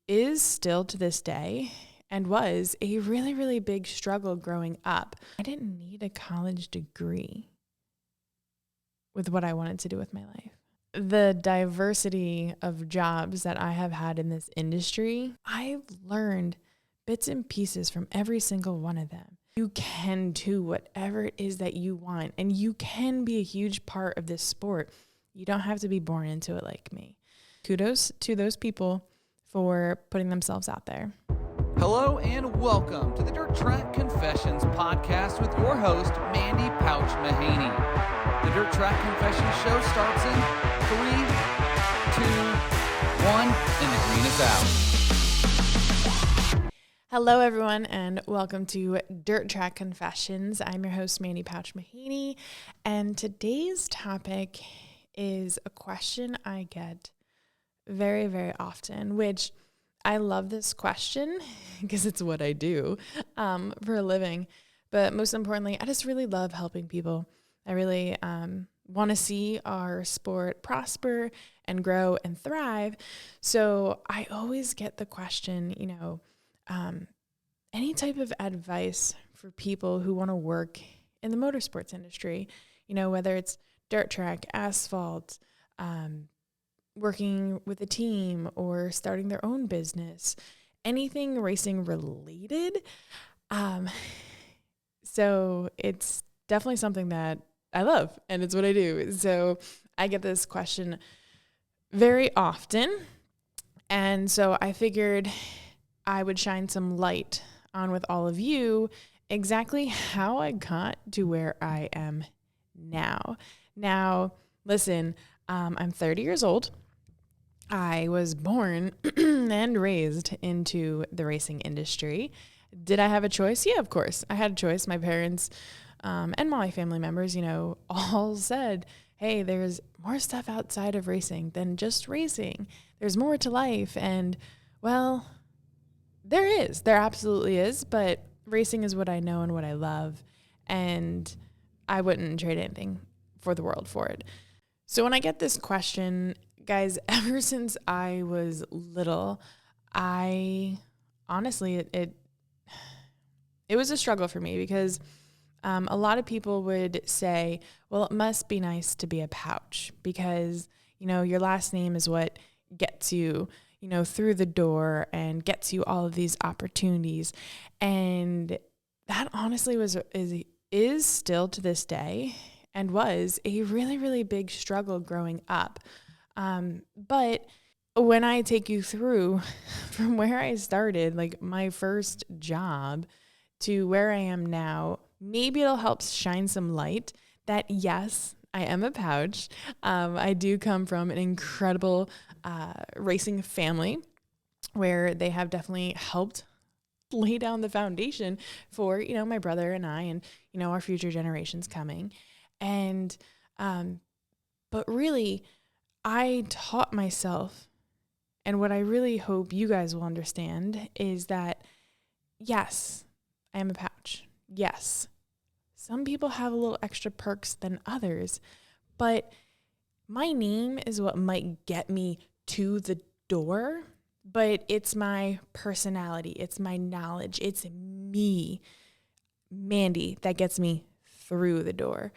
is still to this day and was a really, really big struggle growing up. I didn't need a college degree with what I wanted to do with my life. The diversity of jobs that I have had in this industry, I've learned bits and pieces from every single one of them. You can do whatever it is that you want, and you can be a huge part of this sport. You don't have to be born into it like me. Kudos to those people for putting themselves out there. Hello and welcome to the Dirt Track Confessions podcast with your host, Mandee Pauch Mahaney. The Dirt Track Confessions show starts in 3, 2, 1, and the green is out. Hello, everyone, and welcome to Dirt Track Confessions. I'm your host, Mandee Pauch Mahaney, and today's topic is a question I get very, very often, which I love this question because it's what I do for a living. But most importantly, I just really love helping people. I really want to see our sport prosper and grow and thrive. So I always get the question, any type of advice for people who want to work in the motorsports industry, whether it's dirt track, asphalt, working with a team or starting their own business, anything racing related. So it's definitely something that I love and it's what I do. So I get this question very often. And so I figured I would shine some light on with all of you exactly how I got to where I am now. Now, listen, I'm 30 years old. I was born and raised into the racing industry. Did I have a choice? Yeah, of course. I had a choice. My parents and my family members, all said, hey, there's more stuff outside of racing than just racing. There's more to life. And, well, there absolutely is. But racing is what I know and what I love. And I wouldn't trade anything for the world for it. So when I get this question, guys, ever since I was little, I honestly, it was a struggle for me because a lot of people would say, well, it must be nice to be a Pauch because, your last name is what gets you, through the door and gets you all of these opportunities. And that honestly is still to this day and was a really, really big struggle growing up. But when I take you through from where I started, like my first job to where I am now, maybe it'll help shine some light that yes, I am a Pauch. I do come from an incredible racing family where they have definitely helped lay down the foundation for, my brother and I and, our future generations coming. And, but really, I taught myself, and what I really hope you guys will understand is that, yes, I am a Pauch. Yes, some people have a little extra perks than others, but my name is what might get me to the door, but it's my personality, it's my knowledge, it's me, Mandee, that gets me through the door.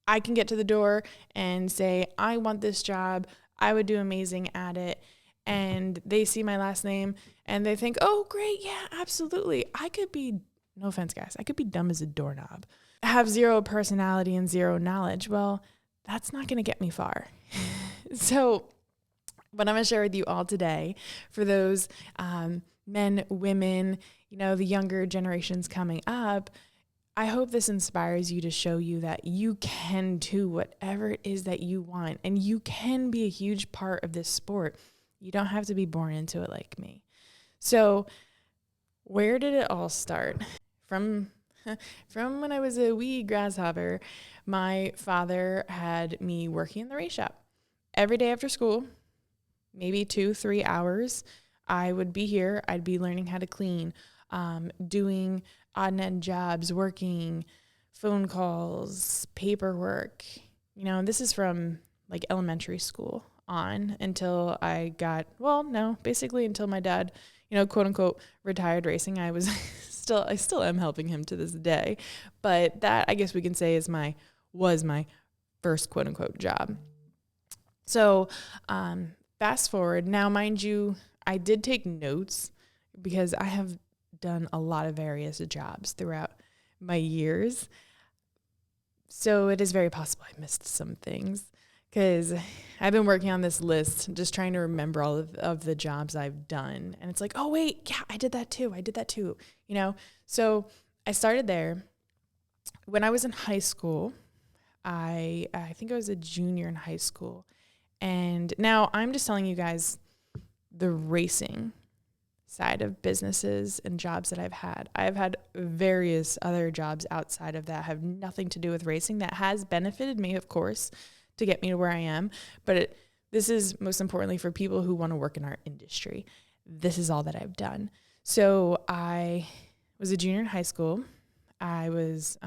I can get to the door and say, I want this job. I would do amazing at it. And they see my last name and they think, oh, great. Yeah, absolutely. I could be, no offense, guys, I could be dumb as a doorknob, have zero personality and zero knowledge. Well, that's not going to get me far. So what I'm going to share with you all today for those men, women, the younger generations coming up, I hope this inspires you to show you that you can do whatever it is that you want, and you can be a huge part of this sport. You don't have to be born into it like me. So where did it all start? From when I was a wee grasshopper, my father had me working in the race shop. Every day after school, maybe 2-3 hours, I would be here. I'd be learning how to clean, doing odd and end jobs, working, phone calls, paperwork. This is from like elementary school on until I got, basically until my dad, quote unquote, retired racing. I still am helping him to this day. But that, I guess we can say, was my first quote unquote job. So fast forward. Now, mind you, I did take notes because I have done a lot of various jobs throughout my years. So it is very possible I missed some things because I've been working on this list, just trying to remember all of the jobs I've done. And it's like, oh, wait, yeah, I did that too. So I started there. When I was in high school, I think I was a junior in high school. And now I'm just telling you guys the racing side of businesses and jobs that I've had. I've had various other jobs outside of that have nothing to do with racing that has benefited me, of course, to get me to where I am. But this is most importantly for people who want to work in our industry. This is all that I've done. So I was a junior in high school. I was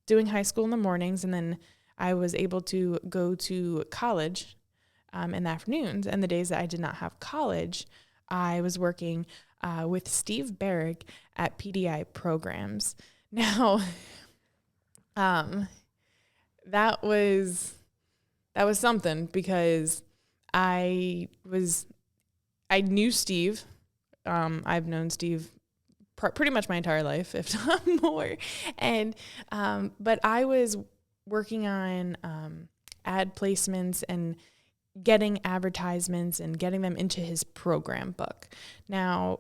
doing high school in the mornings, and then I was able to go to college in the afternoons. And the days that I did not have college, I was working with Steve Barrick at PDI Programs. Now, that was something because I knew Steve. I've known Steve pretty much my entire life, if not more. And but I was working on ad placements and getting advertisements and getting them into his program book. Now,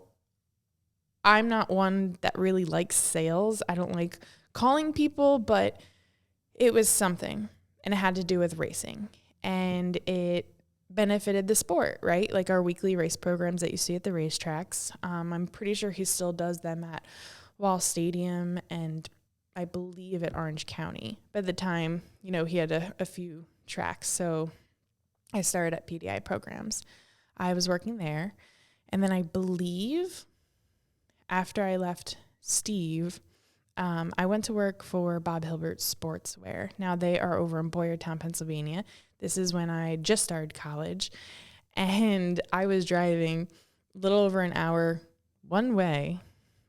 I'm not one that really likes sales. I don't like calling people, but it was something, and it had to do with racing, and it benefited the sport, right? Like our weekly race programs that you see at the racetracks. I'm pretty sure he still does them at Wall Stadium and I believe at Orange County. By the time, he had a few tracks. So I started at PDI Programs. I was working there. And then I believe after I left Steve, I went to work for Bob Hilbert Sportswear. Now they are over in Boyertown, Pennsylvania. This is when I just started college. And I was driving a little over an hour one way,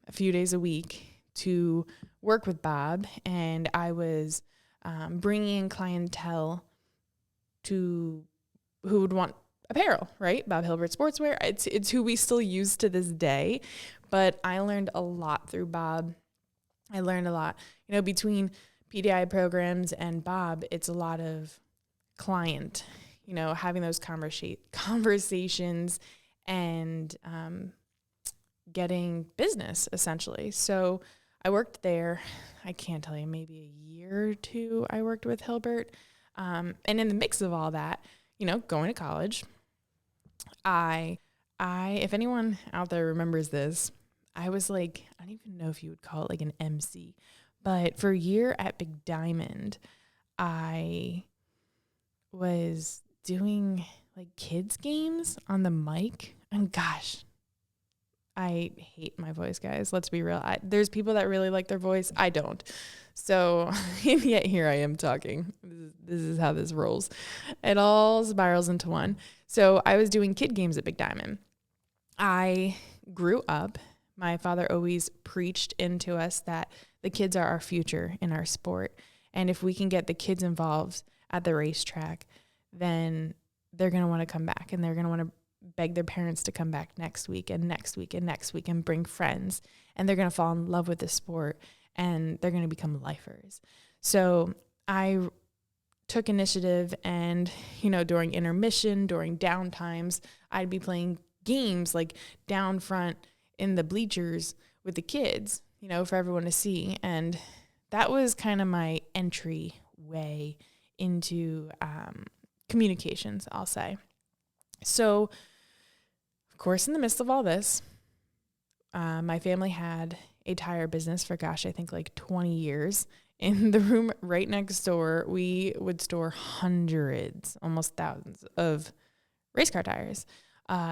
a few days a week to work with Bob. And I was bringing in clientele who would want apparel, right? Bob Hilbert Sportswear. It's who we still use to this day. But I learned a lot through Bob. I learned a lot, between PDI Programs and Bob. It's a lot of client, having those conversations and getting business essentially. So I worked there. I can't tell you, maybe a year or two I worked with Hilbert. And in the mix of all that, going to college, I, if anyone out there remembers this, I was like, I don't even know if you would call it like an MC, but for a year at Big Diamond, I was doing like kids games on the mic. And gosh, I hate my voice, guys. Let's be real. There's people that really like their voice. I don't. So, and yet here I am talking. This is how this rolls. It all spirals into one. So I was doing kid games at Big Diamond. I grew up. My father always preached into us that the kids are our future in our sport. And if we can get the kids involved at the racetrack, then they're going to want to come back, and they're going to want to beg their parents to come back next week and next week and next week and bring friends. And they're going to fall in love with the sport, and they're going to become lifers. So I took initiative, and, during intermission, during downtimes, I'd be playing games like down front in the bleachers with the kids, for everyone to see. And that was kind of my entry way into communications, I'll say. So, of course, in the midst of all this, my family had a tire business for, I think like 20 years. In the room right next door, we would store hundreds, almost thousands of race car tires.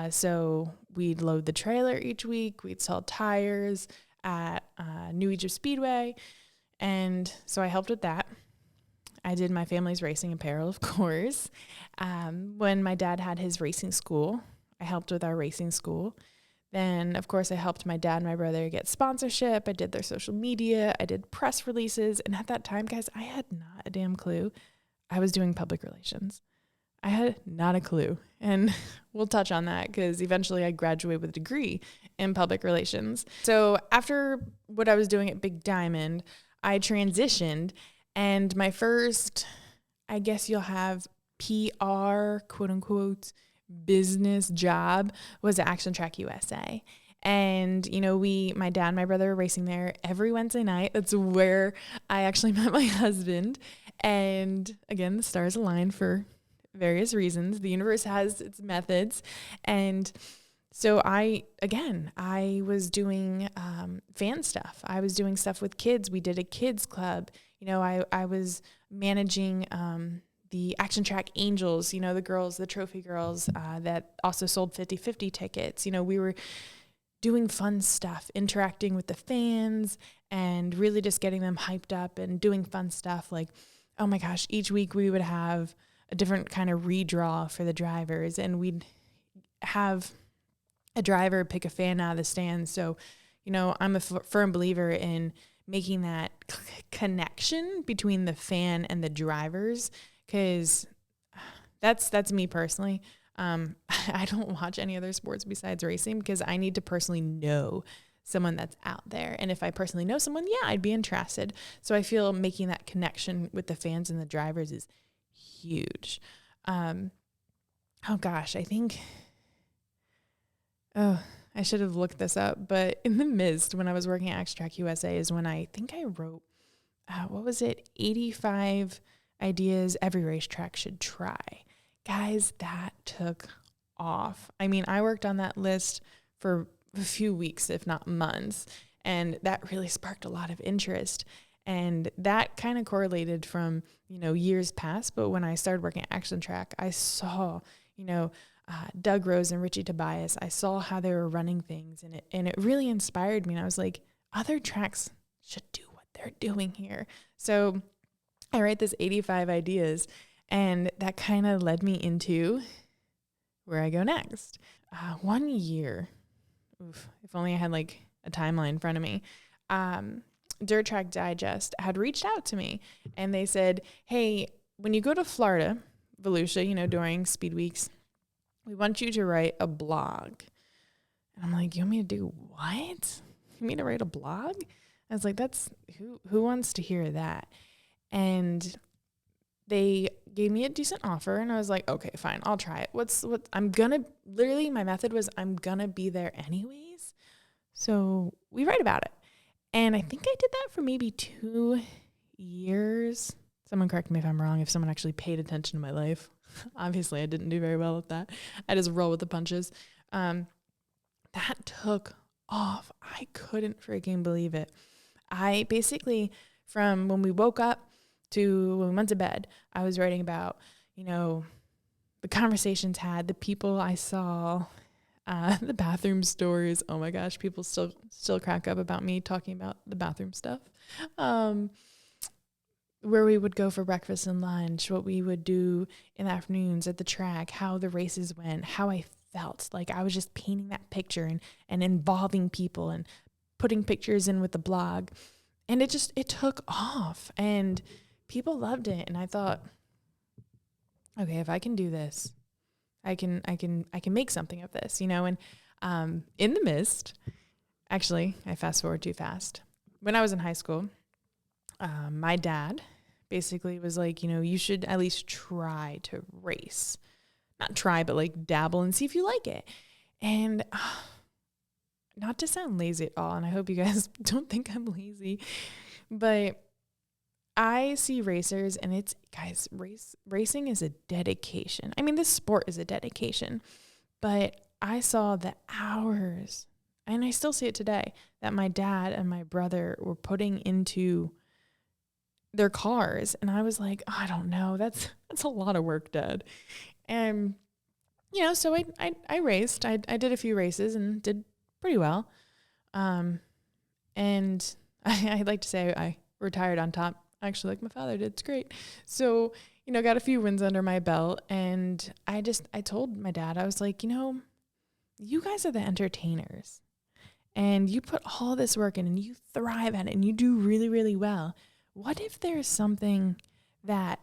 So we'd load the trailer each week. We'd sell tires at New Egypt Speedway. And so I helped with that. I did my family's racing apparel, of course. When my dad had his racing school, I helped with our racing school. Then, of course, I helped my dad and my brother get sponsorship. I did their social media. I did press releases. And at that time, guys, I had not a damn clue I was doing public relations. I had not a clue. And we'll touch on that because eventually I graduated with a degree in public relations. So after what I was doing at Big Diamond, I transitioned, and my first, I guess you'll have PR, quote unquote, business job was at Action Track USA. And, you know, my dad and my brother were racing there every Wednesday night. That's where I actually met my husband. And again, the stars align for various reasons. The universe has its methods. And so I was doing fan stuff. I was doing stuff with kids. We did a kids club. You know, I was managing the Action Track Angels, you know, the girls, the trophy girls that also sold 50/50 tickets. You know, we were doing fun stuff, interacting with the fans and really just getting them hyped up and doing fun stuff. Like, oh my gosh, each week we would have a different kind of redraw for the drivers, and we'd have a driver pick a fan out of the stands. So, you know, I'm a firm believer in making that connection between the fan and the drivers, because that's me personally. I don't watch any other sports besides racing because I need to personally know someone that's out there. And if I personally know someone, yeah, I'd be interested. So I feel making that connection with the fans and the drivers is huge. Oh gosh, I think, I should have looked this up, but in the midst, when I was working at Action Track USA is when I think I wrote, 85 ideas every racetrack should try. Guys, that took off. I mean, I worked on that list for a few weeks, if not months, and that really sparked a lot of interest. And that kind of correlated from, you know, years past. But when I started working at Action Track, I saw, you know, Doug Rose and Richie Tobias. I saw how they were running things, and it really inspired me. And I was like, other tracks should do what they're doing here. So I write this 85 ideas, and that kind of led me into where I go next. 1 year, if only I had like a timeline in front of me. Dirt Track Digest had reached out to me, and they said, hey, when you go to Florida, Volusia, you know, during Speed Weeks, we want you to write a blog. And I'm like, you want me to do what? You want me to write a blog? I was like, that's who wants to hear that? And they gave me a decent offer, and I was like, okay, fine, I'll try it. My method was I'm gonna be there anyways. So we write about it. And I think I did that for maybe 2 years. Someone correct me if I'm wrong, if someone actually paid attention to my life. Obviously, I didn't do very well at that. I just roll with the punches. That took off. I couldn't freaking believe it. I basically, from when we woke up to when we went to bed, I was writing about, you know, the conversations had, the people I saw, the bathroom stories. Oh my gosh, people still crack up about me talking about the bathroom stuff. Where we would go for breakfast and lunch, what we would do in the afternoons at the track, how the races went, how I felt. Like I was just painting that picture and involving people and putting pictures in with the blog. And it took off, and people loved it. And I thought, okay, if I can do this, I can make something of this, you know. And in the midst, actually, I fast forward too fast. When I was in high school, my dad basically was like, you know, you should at least try to race. Not try, but like dabble and see if you like it. And not to sound lazy at all, and I hope you guys don't think I'm lazy, but I see racers, and it's, guys, racing is a dedication. I mean, this sport is a dedication, but I saw the hours, and I still see it today, that my dad and my brother were putting into their cars. And I was like, I don't know, that's a lot of work, Dad. And, you know, so I raced. I did a few races and did pretty well. And I like to say I retired on top. actually, like my father did. It's great. So, got a few wins under my belt. And I told my dad, I was like, you guys are the entertainers. And you put all this work in and you thrive at it and you do really, really well. What if there's something that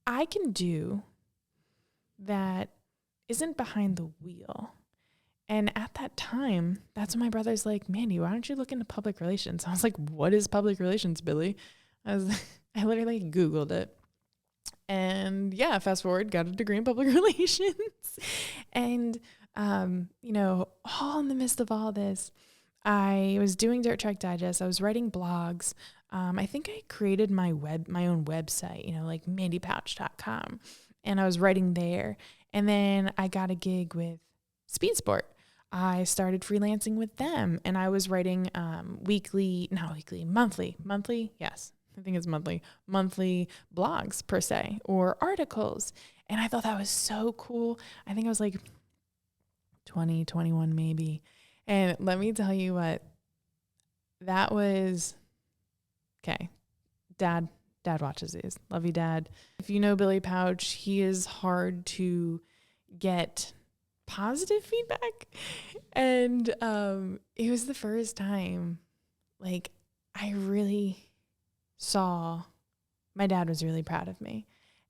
I can do that isn't behind the wheel? And at that time, that's when my brother's like, Mandee, why don't you look into public relations? I was like, what is public relations, Billy? I literally Googled it. And yeah, fast forward, got a degree in public relations. And, all in the midst of all this, I was doing Dirt Track Digest. I was writing blogs. I think I created my own website, like mandeepauch.com. And I was writing there. And then I got a gig with Speed Sport. I started freelancing with them, and I was writing monthly, yes, I think it's monthly blogs per se, or articles. And I thought that was so cool. I think I was like 20, 21 maybe. And let me tell you what, that was, okay, Dad watches these. Love you, Dad. If you know Billy Pauch, he is hard to get positive feedback. And it was the first time, like, I really saw my dad was really proud of me.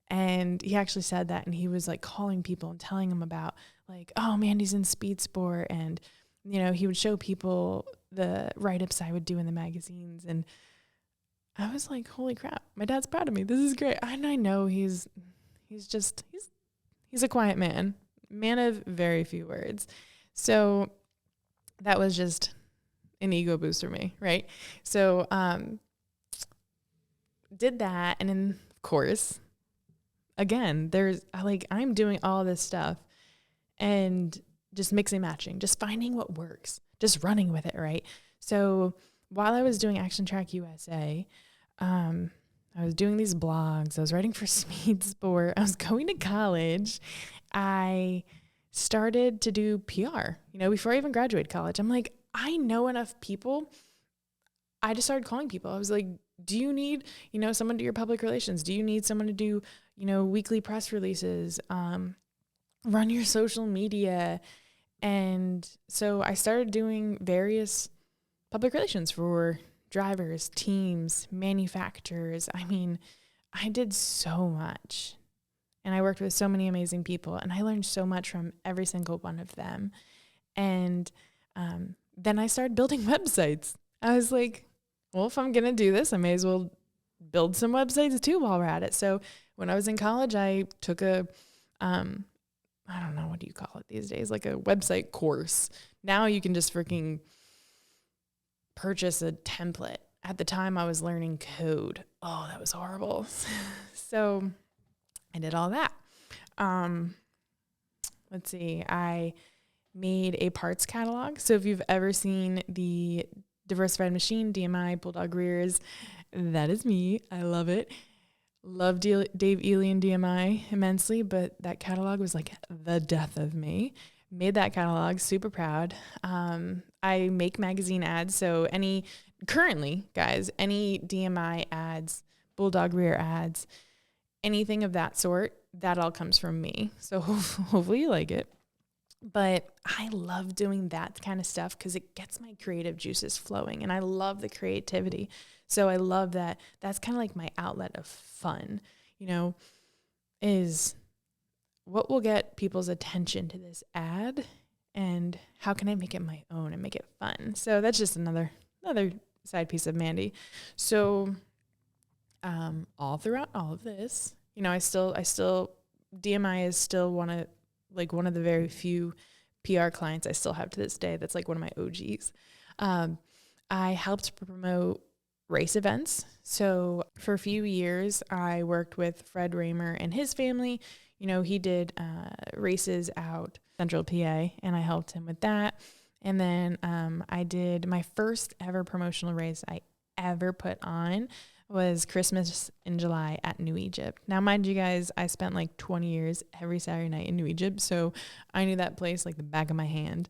And he actually said that, and he was like calling people and telling them about like, oh, Mandee's in Speed Sport. And, he would show people the write-ups I would do in the magazines. And I was like, holy crap, my dad's proud of me. This is great. And I know he's a quiet man of very few words. So that was just an ego boost for me, right? So did that. And then, of course, again, I'm doing all this stuff and just mixing, matching, just finding what works, just running with it, right? So while I was doing Action Track USA, I was doing these blogs, I was writing for Speed Sport, I was going to college, I started to do PR, before I even graduated college. I'm like, I know enough people. I just started calling people. I was like, do you need, someone to do your public relations? Do you need someone to do, weekly press releases, run your social media? And so I started doing various public relations for drivers, teams, manufacturers. I mean, I did so much, and I worked with so many amazing people, and I learned so much from every single one of them. And then I started building websites. I was like, well, if I'm going to do this, I may as well build some websites too while we're at it. So when I was in college, I took I don't know, what do you call it these days? Like a website course. Now you can just freaking purchase a template. At the time I was learning code. Oh, that was horrible. So I did all that. Let's see. I made a parts catalog. So if you've ever seen the Diversified Machine, DMI, Bulldog Rears, that is me. I love it. Love Dave Ely and DMI immensely, but that catalog was like the death of me. Made that catalog, super proud. I make magazine ads, so currently, guys, any DMI ads, Bulldog Rear ads, anything of that sort, that all comes from me. So hopefully you like it. But I love doing that kind of stuff because it gets my creative juices flowing, and I love the creativity. So I love that. That's kind of like my outlet of fun, is what will get people's attention to this ad, and how can I make it my own and make it fun? So that's just another side piece of Mandee. So all throughout all of this, I still DMI is still one of the very few PR clients I still have to this day. That's like one of my OGs. I helped promote race events. So for a few years, I worked with Fred Raymer and his family. He did races out Central PA, and I helped him with that. And then I did my first ever promotional race I ever put on was Christmas in July at New Egypt. Now, mind you guys, I spent like 20 years every Saturday night in New Egypt, so I knew that place like the back of my hand.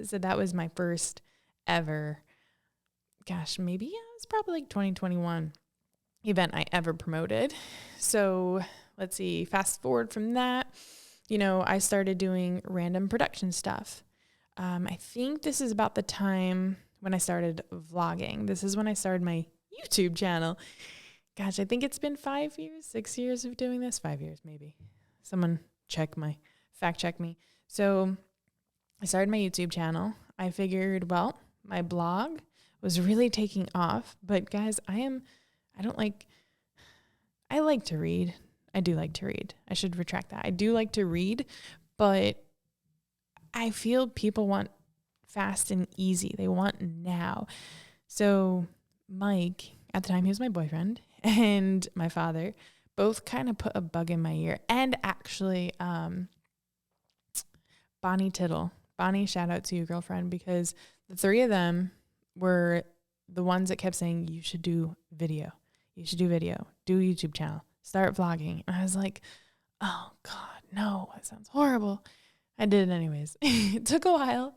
So that was my first ever, maybe it was probably like 2021. event I ever promoted. So let's see, fast forward from that, I started doing random production stuff. I think this is about the time when I started vlogging. This is when I started my YouTube channel. Gosh, I think it's been 5 years, 6 years of doing this. 5 years, maybe. Someone fact check me. So I started my YouTube channel. I figured, well, my blog was really taking off, but guys, I like to read. I do like to read. I should retract that. I do like to read, but I feel people want fast and easy. They want now. So Mike, at the time he was my boyfriend, and my father both kind of put a bug in my ear. And actually, Bonnie Tittle. Bonnie, shout out to you, girlfriend, because the three of them were the ones that kept saying, you should do video. You should do video. Do a YouTube channel. Start vlogging. And I was like, oh God, no, that sounds horrible. I did it anyways. It took a while.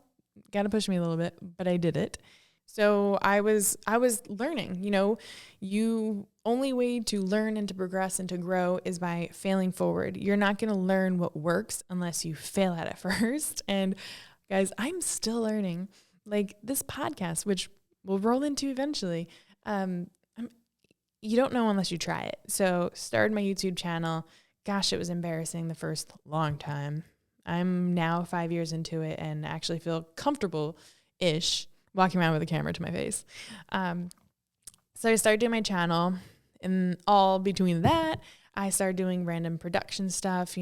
Got to push me a little bit, but I did it. So I was learning, you only way to learn and to progress and to grow is by failing forward. You're not going to learn what works unless you fail at it first. And guys, I'm still learning. Like this podcast, which we'll roll into eventually. You don't know unless you try it. So started my YouTube channel. Gosh, it was embarrassing the first long time. I'm now 5 years into it and actually feel comfortable-ish walking around with a camera to my face. So I started doing my channel, and all between that, I started doing random production stuff,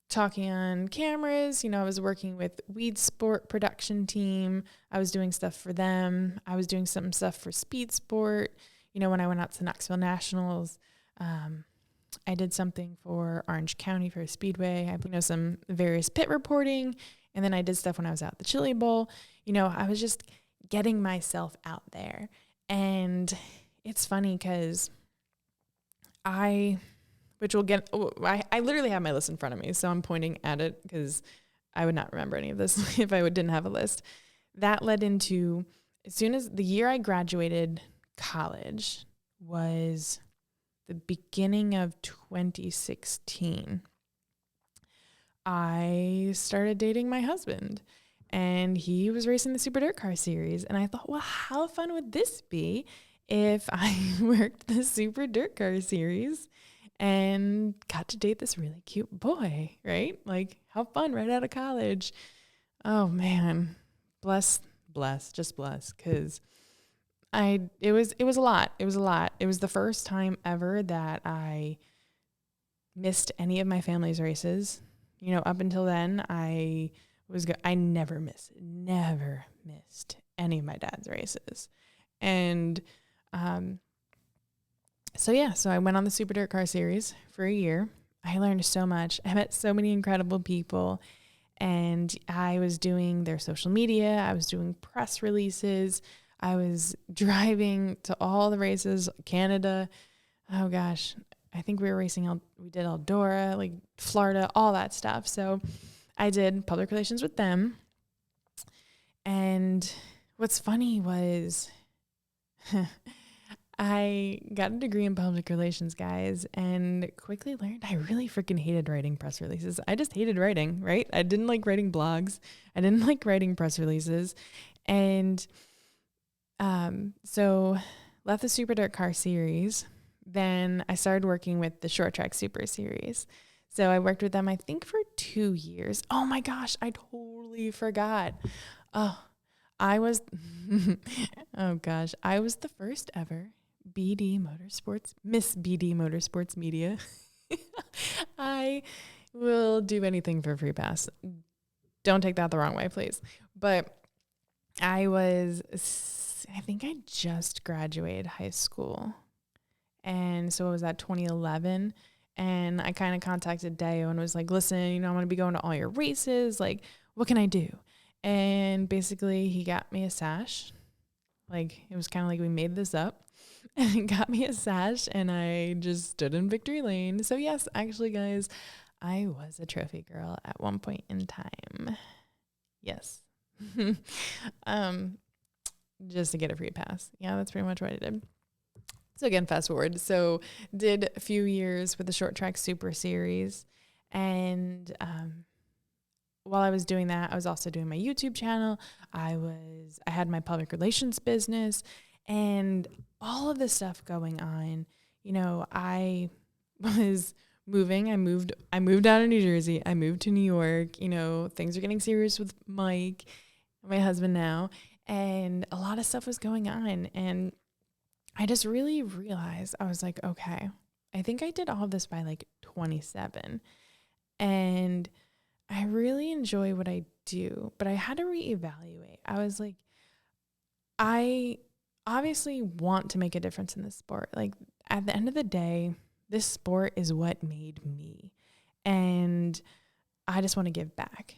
talking on cameras. I was working with Weed Sport production team. I was doing stuff for them. I was doing some stuff for Speed Sport. When I went out to Knoxville Nationals, I did something for Orange County for a Speedway. I some various pit reporting. And then I did stuff when I was out at the Chili Bowl. I was just getting myself out there. And it's funny because I literally have my list in front of me. So I'm pointing at it because I would not remember any of this if I didn't have a list. That led into, as soon as the year I graduated college was the beginning of 2016, I started dating my husband, and he was racing the Super Dirt Car Series. And I thought, well, how fun would this be if I worked the Super Dirt Car Series and got to date this really cute boy, right? Like, how fun right out of college. Oh man, just bless. Cause it was a lot. It was a lot. It was the first time ever that I missed any of my family's races. Up until then, I never missed any of my dad's races. And, so I went on the Super Dirt Car Series for a year. I learned so much. I met so many incredible people, and I was doing their social media. I was doing press releases. I was driving to all the races, Canada. Oh gosh, I think we did Eldora, like Florida, all that stuff. So I did public relations with them. And what's funny was I got a degree in public relations, guys, and quickly learned I really freaking hated writing press releases. I just hated writing, right? I didn't like writing blogs. I didn't like writing press releases. And so left the Super Dirt Car Series. Then I started working with the Short Track Super Series. So I worked with them, I think, for 2 years. Oh my gosh, I totally forgot. I was the first ever Miss BD Motorsports Media. I will do anything for a free pass. Don't take that the wrong way, please. But I think I just graduated high school. And so it was that 2011. And I kind of contacted Deo and was like, listen, I'm going to be going to all your races. Like, what can I do? And basically he got me a sash. Like, it was kind of like we made this up. And he got me a sash, and I just stood in victory lane. So yes, actually, guys, I was a trophy girl at one point in time. Yes. Just to get a free pass. Yeah, that's pretty much what I did. So again, fast forward. So did a few years with the Short Track Super Series. And while I was doing that, I was also doing my YouTube channel. I had my public relations business and all of this stuff going on. You know, I was moving. I moved out of New Jersey. I moved to New York. You know, things are getting serious with Mike, my husband now. And a lot of stuff was going on. And I just really realized, I was like, okay, I think I did all of this by like 27. And I really enjoy what I do, but I had to reevaluate. I was like, I obviously want to make a difference in this sport. Like at the end of the day, this sport is what made me. And I just want to give back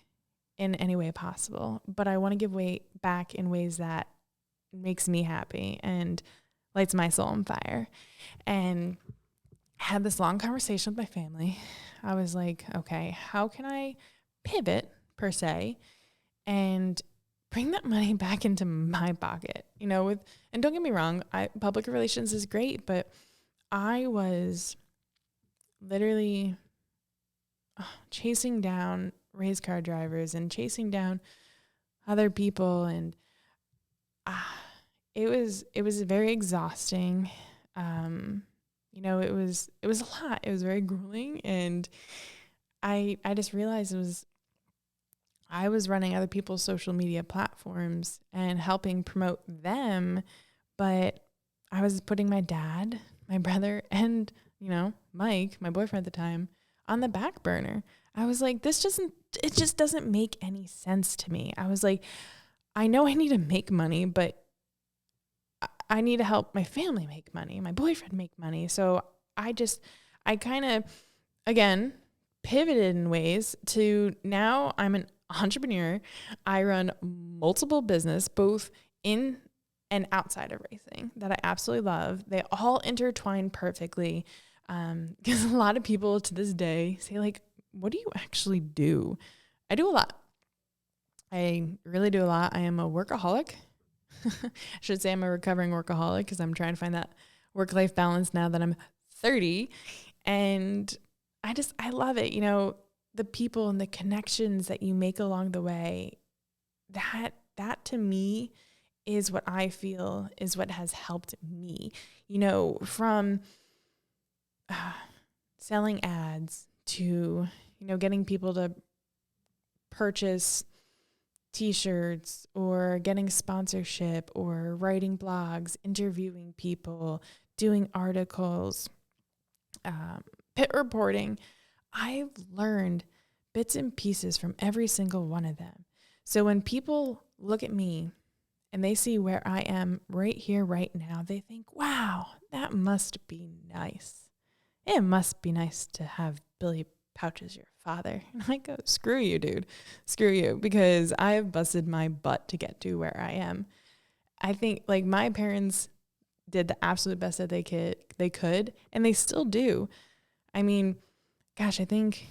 in any way possible. But I want to give back in ways that makes me happy and lights my soul on fire. And had this long conversation with my family. I was like, okay, how can I pivot per se and bring that money back into my pocket? You know, and don't get me wrong, public relations is great, but I was literally chasing down race car drivers and chasing down other people, and it was very exhausting. You know, it was a lot. It was very grueling, and I just realized I was running other people's social media platforms and helping promote them, but I was putting my dad, my brother, and, you know, Mike, my boyfriend at the time, on the back burner. I was like, it just doesn't make any sense to me. I was like, I know I need to make money, but I need to help my family make money, my boyfriend make money. So I kind of, again, pivoted in ways to now I'm an entrepreneur. I run multiple business, both in and outside of racing, that I absolutely love. They all intertwine perfectly. Because a lot of people to this day say, like, what do you actually do? I do a lot. I really do a lot. I am a workaholic. I should say I'm a recovering workaholic because I'm trying to find that work-life balance now that I'm 30. And I love it. You know, the people and the connections that you make along the way, that to me is what I feel is what has helped me, you know, from selling ads to, you know, getting people to purchase t-shirts or getting sponsorship or writing blogs, interviewing people, doing articles, pit reporting. I've learned bits and pieces from every single one of them. So when people look at me and they see where I am right here, right now, they think, wow, that must be nice. It must be nice to have Billy Pauch as your father. And I go, screw you, dude. Screw you, because I have busted my butt to get to where I am. I think, like, my parents did the absolute best that they could, and they still do. I mean, gosh, I think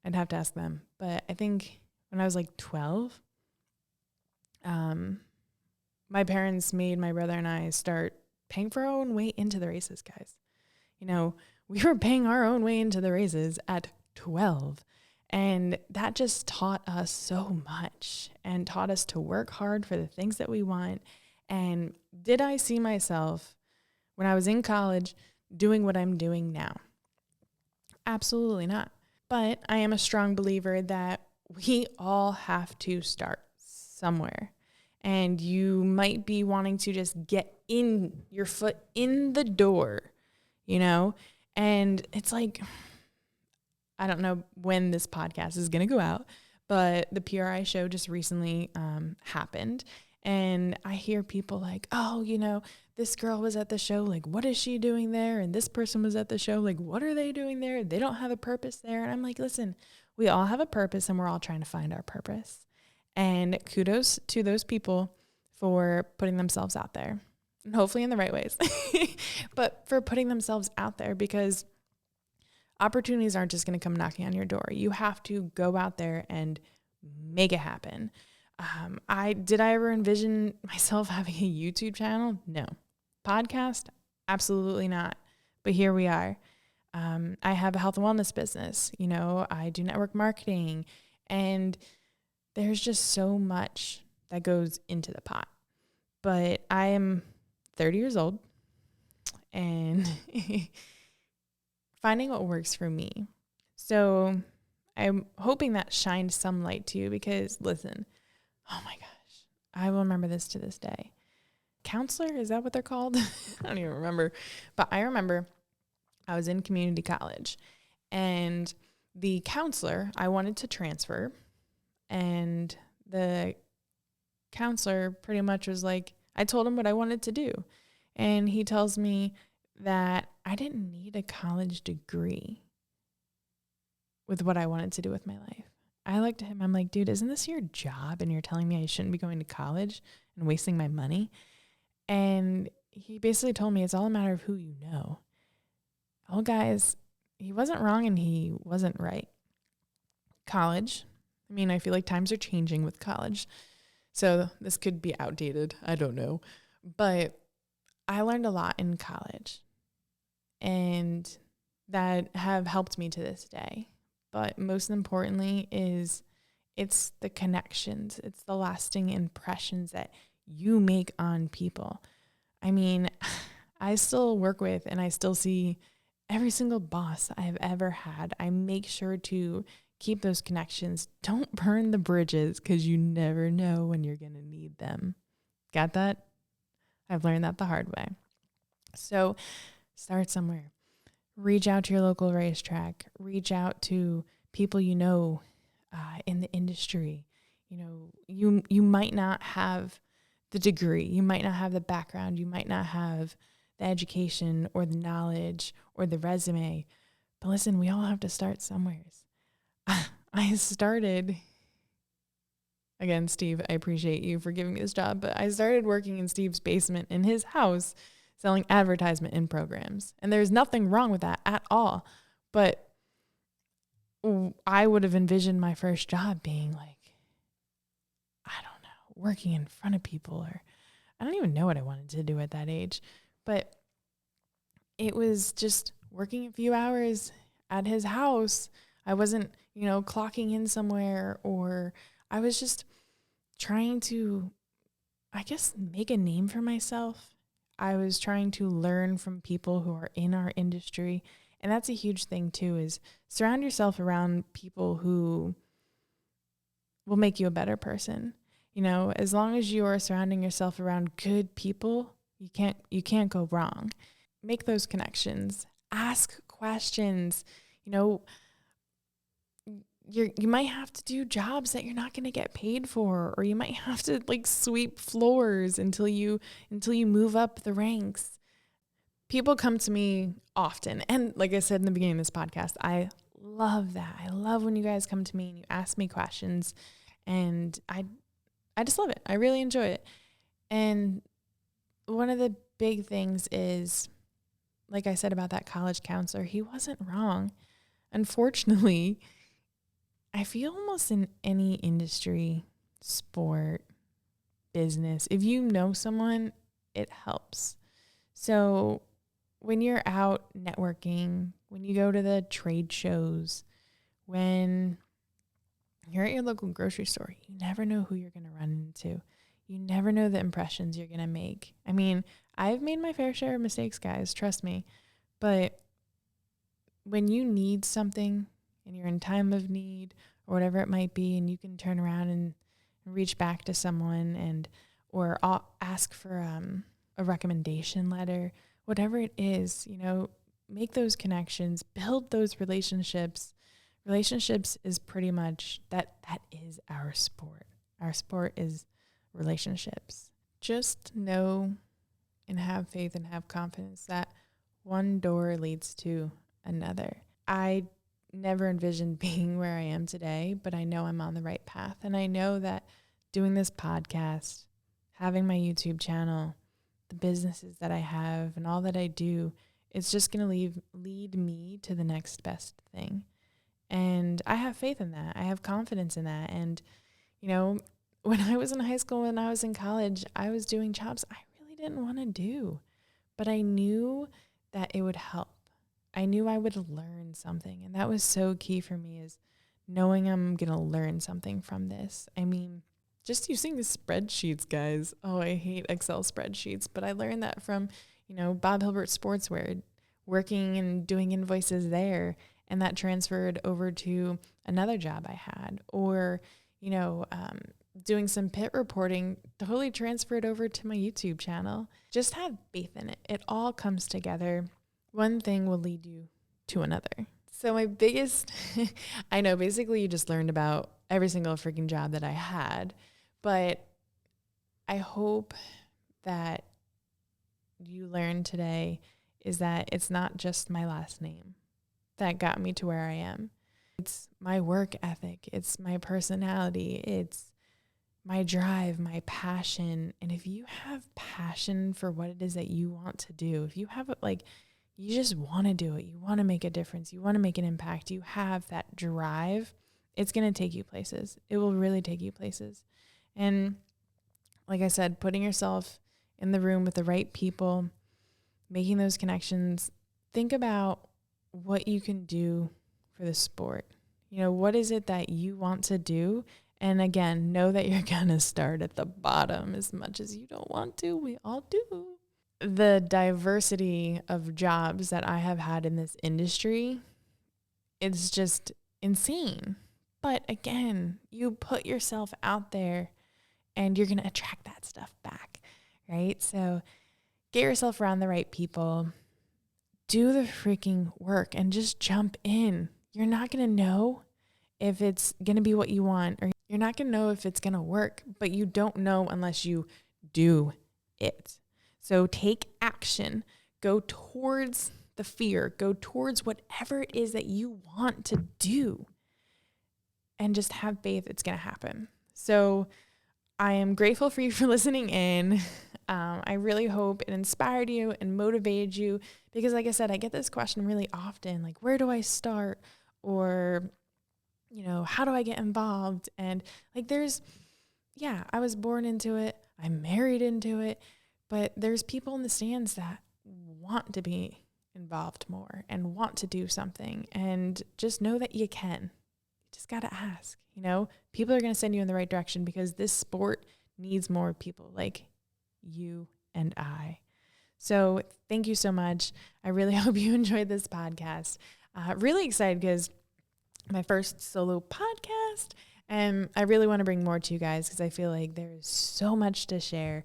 I'd have to ask them, but I think when I was like 12, my parents made my brother and I start paying for our own way into the races, guys. You know, we were paying our own way into the races at 12. And that just taught us so much and taught us to work hard for the things that we want. And did I see myself when I was in college doing what I'm doing now? Absolutely not. But I am a strong believer that we all have to start somewhere. And you might be wanting to just get in your foot in the door, you know? And it's like, I don't know when this podcast is going to go out, but the PRI show just recently happened. And I hear people like, oh, you know, this girl was at the show. Like, what is she doing there? And this person was at the show. Like, what are they doing there? They don't have a purpose there. And I'm like, listen, we all have a purpose and we're all trying to find our purpose. And kudos to those people for putting themselves out there, and hopefully in the right ways, but for putting themselves out there, because opportunities aren't just going to come knocking on your door. You have to go out there and make it happen. Did I ever envision myself having a YouTube channel? No. Podcast? Absolutely not. But here we are. I have a health and wellness business. You know, I do network marketing, and there's just so much that goes into the pot. But I am 30 years old and finding what works for me. So I'm hoping that shined some light to you because, listen, oh my gosh, I will remember this to this day. Counselor, is that what they're called? I don't even remember. But I remember I was in community college, and the counselor, I wanted to transfer, and the counselor pretty much was like, I told him what I wanted to do. And he tells me that I didn't need a college degree with what I wanted to do with my life. I looked at him, I'm like, dude, isn't this your job? And you're telling me I shouldn't be going to college and wasting my money? And he basically told me it's all a matter of who you know. Oh, guys, he wasn't wrong and he wasn't right. College. I mean, I feel like times are changing with college. So this could be outdated. I don't know. But I learned a lot in college, and that have helped me to this day. But most importantly is it's the connections. It's the lasting impressions that you make on people. I mean, I still work with and I still see every single boss I've ever had. I make sure to keep those connections. Don't burn the bridges because you never know when you're going to need them. Got that? I've learned that the hard way. So start somewhere. Reach out to your local racetrack. Reach out to people you know in the industry. You know, you might not have the degree. You might not have the background. You might not have the education or the knowledge or the resume. But listen, we all have to start somewhere. I started, again, Steve, I appreciate you for giving me this job, but I started working in Steve's basement in his house selling advertisement in programs. And there's nothing wrong with that at all. But I would have envisioned my first job being like, I don't know, working in front of people, or I don't even know what I wanted to do at that age. But it was just working a few hours at his house. I wasn't, clocking in somewhere, or I was just trying to, I guess, make a name for myself. I was trying to learn from people who are in our industry. And that's a huge thing too, is surround yourself around people who will make you a better person. As long as you are surrounding yourself around good people, you can't go wrong. Make those connections. Ask questions. You might have to do jobs that you're not going to get paid for, or you might have to sweep floors until you move up the ranks. People come to me often, and like I said in the beginning of this podcast, I love that. I love when you guys come to me and you ask me questions, and I just love it. I really enjoy it. And one of the big things is, like I said about that college counselor, he wasn't wrong. Unfortunately, I feel almost in any industry, sport, business, if you know someone, it helps. So when you're out networking, when you go to the trade shows, when you're at your local grocery store, you never know who you're going to run into. You never know the impressions you're going to make. I mean, I've made my fair share of mistakes, guys, trust me. But when you need something and you're in time of need or whatever it might be, and you can turn around and reach back to someone or ask for a recommendation letter, whatever it is, make those connections, build those relationships. Relationships is pretty much that is our sport. Our sport is relationships. Just know and have faith and have confidence that one door leads to another. I never envisioned being where I am today, but I know I'm on the right path. And I know that doing this podcast, having my YouTube channel, the businesses that I have and all that I do, it's just going to lead me to the next best thing. And I have faith in that. I have confidence in that. And, when I was in high school, when I was in college, I was doing jobs I really didn't want to do. but I knew that it would help. I knew I would learn something. And that was so key for me, is knowing I'm going to learn something from this. I mean, just using the spreadsheets, guys. Oh, I hate Excel spreadsheets, but I learned that from, Bob Hilbert Sportswear, working and doing invoices there. And that transferred over to another job I had, or, doing some pit reporting, totally transferred over to my YouTube channel. Just have faith in it. It all comes together. One thing will lead you to another. So my biggest, I know basically you just learned about every single freaking job that I had, but I hope that you learned today is that it's not just my last name that got me to where I am. It's my work ethic. It's my personality. It's my drive, my passion. And if you have passion for what it is that you want to do, if you have you just want to do it, you want to make a difference, you want to make an impact, you have that drive, it's going to take you places. It will really take you places. And like I said, putting yourself in the room with the right people, making those connections, think about what you can do for the sport. What is it that you want to do? And again, know that you're going to start at the bottom as much as you don't want to. We all do. The diversity of jobs that I have had in this industry, it's just insane. But again, you put yourself out there and you're going to attract that stuff back, right? So get yourself around the right people, do the freaking work, and just jump in. You're not going to know if it's going to be what you want, or you're not going to know if it's going to work, but you don't know unless you do it. So take action, go towards the fear, go towards whatever it is that you want to do, and just have faith it's going to happen. So I am grateful for you for listening in. I really hope it inspired you and motivated you, because like I said, I get this question really often, like, where do I start? Or, how do I get involved? And I was born into it. I'm married into it. But there's people in the stands that want to be involved more and want to do something. And just know that you can. You just got to ask. People are going to send you in the right direction, because this sport needs more people like you and I. So thank you so much. I really hope you enjoyed this podcast. Really excited because my first solo podcast, and I really want to bring more to you guys, because I feel like there is so much to share.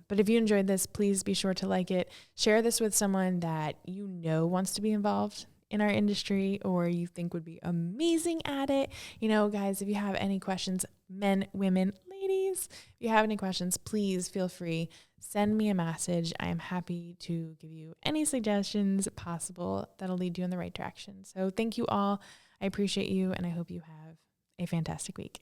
But if you enjoyed this, please be sure to like it. Share this with someone that wants to be involved in our industry, or you think would be amazing at it. Guys, if you have any questions, men, women, ladies, if you have any questions, please feel free. Send me a message. I am happy to give you any suggestions possible that'll lead you in the right direction. So thank you all. I appreciate you, and I hope you have a fantastic week.